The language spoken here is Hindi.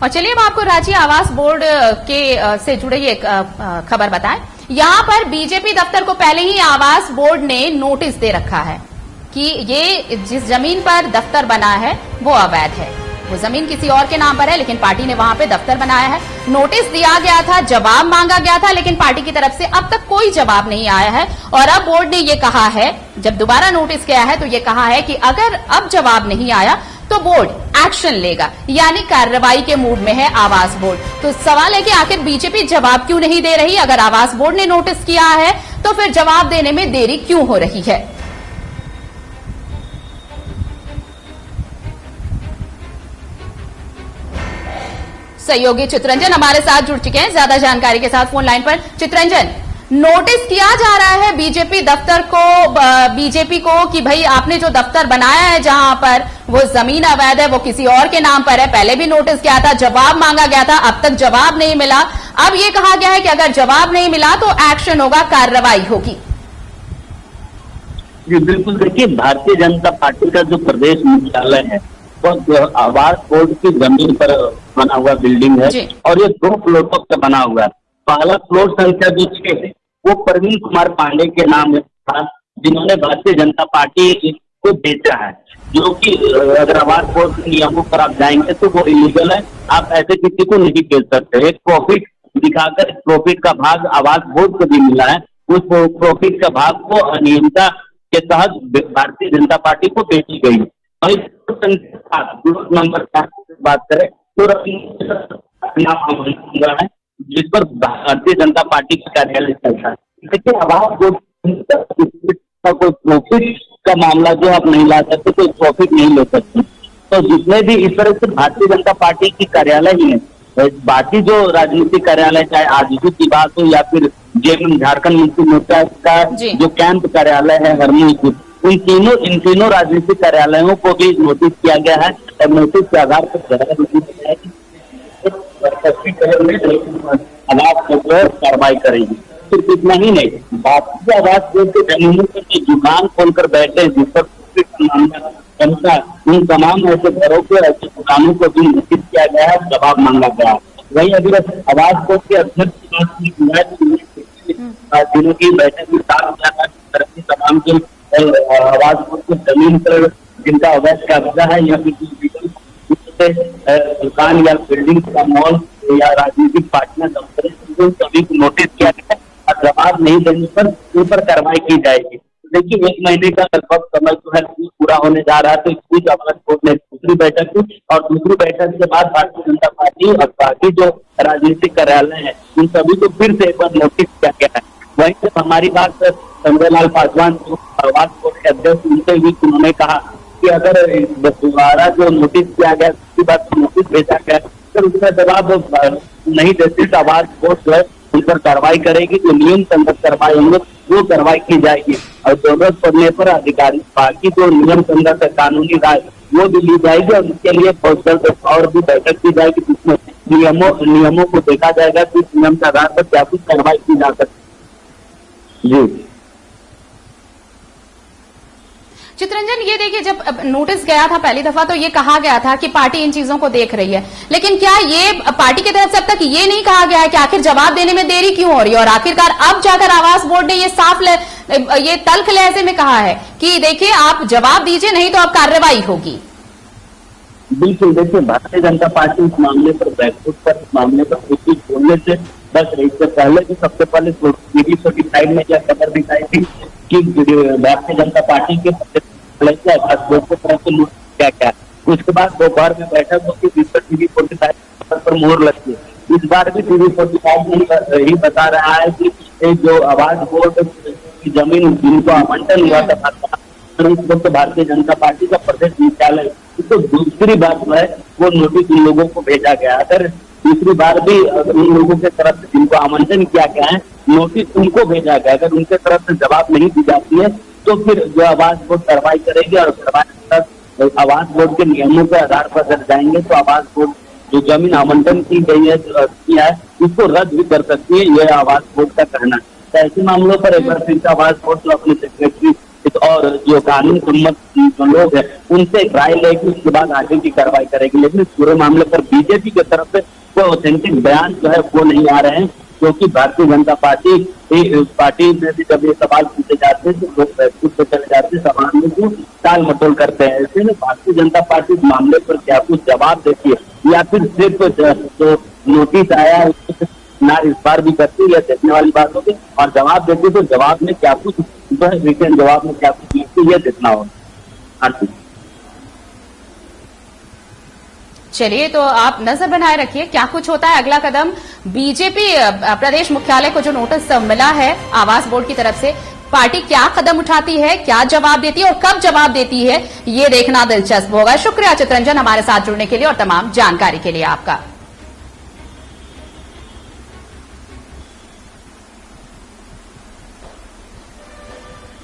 और चलिए अब आपको राज्य आवास बोर्ड के से जुड़े एक खबर बताएं। यहाँ पर बीजेपी दफ्तर को पहले ही आवास बोर्ड ने नोटिस दे रखा है कि ये जिस जमीन पर दफ्तर बना है वो अवैध है। वो जमीन किसी और के नाम पर है, लेकिन पार्टी ने वहां पे दफ्तर बनाया है। नोटिस दिया गया था, जवाब मांगा गया था, लेकिन पार्टी की तरफ से अब तक कोई जवाब नहीं आया है। और अब बोर्ड ने ये कहा है, जब दोबारा नोटिस गया है तो ये कहा है कि अगर अब जवाब नहीं आया तो बोर्ड एक्शन लेगा, यानी कार्रवाई के मूड में है आवास बोर्ड। तो सवाल है कि आखिर बीजेपी जवाब क्यों नहीं दे रही? अगर आवास बोर्ड ने नोटिस किया है तो फिर जवाब देने में देरी क्यों हो रही है? सहयोगी चित्रंजन हमारे साथ जुड़ चुके हैं ज्यादा जानकारी के साथ फोन लाइन पर। चित्रंजन, नोटिस किया जा रहा है बीजेपी दफ्तर को, बीजेपी को कि भाई आपने जो दफ्तर बनाया है जहां पर वो जमीन अवैध है, वो किसी और के नाम पर है। पहले भी नोटिस किया था, जवाब मांगा गया था, अब तक जवाब नहीं मिला। अब ये कहा गया है कि अगर जवाब नहीं मिला तो एक्शन होगा, कार्रवाई होगी। जी बिल्कुल, देखिए भारतीय जनता पार्टी का जो प्रदेश मुख्यालय है वो आवास बोर्ड की जमीन पर बना हुआ बिल्डिंग है और ये 2 फ्लोरों पर बना हुआ है। पहला फ्लोर संख्या जो 6 है वो प्रवीण कुमार पांडे के नाम था, जिन्होंने भारतीय जनता पार्टी को बेचा है, जो कि अगर आवास बोर्ड के नियमों पर आप जाएंगे तो वो इलीगल है। आप ऐसे किसी को नहीं बेच सकते। एक प्रॉफिट दिखाकर प्रॉफिट का भाग आवास बोर्ड को भी मिला है, उस प्रॉफिट का भाग को अनियमितता के तहत भारतीय जनता पार्टी को बेची गई। नंबर 7 बात करें तो है जिस पर भारतीय जनता पार्टी का कार्यालय चलता है। देखिए आवास बोर्ड का कोई प्रॉफिट का मामला जो आप नहीं ला सकते, कोई प्रॉफिट नहीं ले सकते। तो जितने भी इस तरह से भारतीय जनता पार्टी की कार्यालय ही है, बाकी जो राजनीतिक कार्यालय चाहे आरजेडी की बात हो या फिर जेएमएम झारखंड मुक्ति मोर्चा का जो कैंप कार्यालय है हरमोई, इन तीनों राजनीतिक कार्यालयों को भी नोटिस किया गया है और नोटिस के आधार पर कार्रवाई करेगी। सिर्फ इतना ही नहीं, बाकी आवास बोर्ड के जमीनों पर जो दुकान खोलकर बैठे जिस पर उन तमाम ऐसे घरों को, ऐसे दुकानों को भी नोटिस किया गया है, जवाब मांगा गया है। वही अगर आवास बोर्ड के अध्यक्ष जिनों की बैठक में तमाम जो आवास बोर्ड की जमीन पर जिनका अवैध कब्जा है या फिर दुकान या बिल्डिंग का मॉल या राजनीतिक पार्टियां दफ्तर सभी को नोटिस किया गया और जवाब नहीं देने पर उन पर कार्रवाई की जाएगी। देखिए 1 महीने का लगभग समय जो है पूरा होने जा रहा है, तो इस बीच आवास बोर्ड ने दूसरी बैठक की और दूसरी बैठक के बाद भारतीय जनता पार्टी और बाकी जो राजनीतिक कार्यालय है उन सभी को फिर से एक बार नोटिस किया गया है। वहीं जब हमारी बात संजय लाल पासवान जो आवास बोर्ड के अध्यक्ष उनसे भी उन्होंने कहा कि अगर दोबारा जो नोटिस किया गया उसके बाद नोटिस भेजा गया तो उसका जवाब नहीं देते तो आवास बोर्ड जो है उन पर कार्रवाई करेगी, जो नियम संगत कार्रवाई होंगे वो कार्रवाई की जाएगी और जरूरत पड़ने पर अधिकारी बाकी जो नियम संगत कानूनी राय वो भी ली जाएगी और इसके लिए बहुत जल्द और भी बैठक की जाएगी जिसमें नियमों को देखा जाएगा कि नियम के आधार पर क्या कुछ कार्रवाई की जा सकती जी। चित्रंजन, ये देखिए जब नोटिस गया था पहली दफा तो ये कहा गया था कि पार्टी इन चीजों को देख रही है, लेकिन क्या ये पार्टी की तरफ से अब तक ये नहीं कहा गया है कि आखिर जवाब देने में देरी क्यों हो रही है? और आखिरकार अब जाकर आवास बोर्ड ने ये तल्ख लहजे में कहा है कि देखिए आप जवाब दीजिए नहीं तो अब कार्रवाई होगी। बिल्कुल, देखिए भारतीय जनता पार्टी इस मामले पर बैकफुट पर इस मामले पर कुछ भी बोलने से बस रही। इससे पहले भी सबसे पहले टीवी छोटी साइड में क्या खबर दिखाई थी कि भारतीय जनता पार्टी के को तरफ से लूट किया गया। उसके बाद दोपहर में बैठक होकर टीवी 45 पर मोहर लगती है। इस बार भी टीवी 45 ही बता रहा है कि जो आवास बोर्ड की जमीन जिनको आवंटन हुआ था तो भारतीय जनता पार्टी का प्रदेश मुख्यालय, तो दूसरी बात जो है वो नोटिस उन लोगों को भेजा गया। अगर दूसरी बार भी उन लोगों के तरफ से जिनको आमंत्रण किया गया है नोटिस उनको भेजा गया, अगर उनके तरफ से जवाब नहीं दी जाती है तो फिर जो आवास बोर्ड कार्रवाई करेगी और आवास बोर्ड के नियमों के आधार पर अगर जाएंगे तो आवास बोर्ड जो जमीन आवंटन की गई है उसको रद्द भी कर सकती है, यह आवास बोर्ड का कहना है। तो ऐसे मामलों पर एक बार फिर आवास बोर्ड जो अपने सेक्रेटरी और जो कानून सम्मत जो लोग हैं उनसे राय लेगी, उसके बाद आगे की कार्रवाई करेगी। लेकिन इस पूरे मामले पर बीजेपी की तरफ से कोई ऑथेंटिक बयान जो है वो नहीं आ रहे हैं, क्योंकि भारतीय जनता पार्टी में भी जब ये सवाल पूछे जाते हैं तो लोग बैठक पे चले जाते हैं, सवाल में जो टाल मटोल करते हैं। ऐसे में भारतीय जनता पार्टी इस मामले पर क्या कुछ जवाब देती है या फिर सिर्फ जो नोटिस आया है उसको ना इस बार भी करती है, देखने वाली बात होगी। और जवाब देती तो जवाब में क्या कुछ रिटर्न जवाब में क्या कुछ लिखती है देखना होगा। हाँ जी, चलिए, तो आप नजर बनाए रखिए क्या कुछ होता है अगला कदम। बीजेपी प्रदेश मुख्यालय को जो नोटिस मिला है आवास बोर्ड की तरफ से, पार्टी क्या कदम उठाती है, क्या जवाब देती है और कब जवाब देती है, ये देखना दिलचस्प होगा। शुक्रिया चितरंजन हमारे साथ जुड़ने के लिए और तमाम जानकारी के लिए आपका।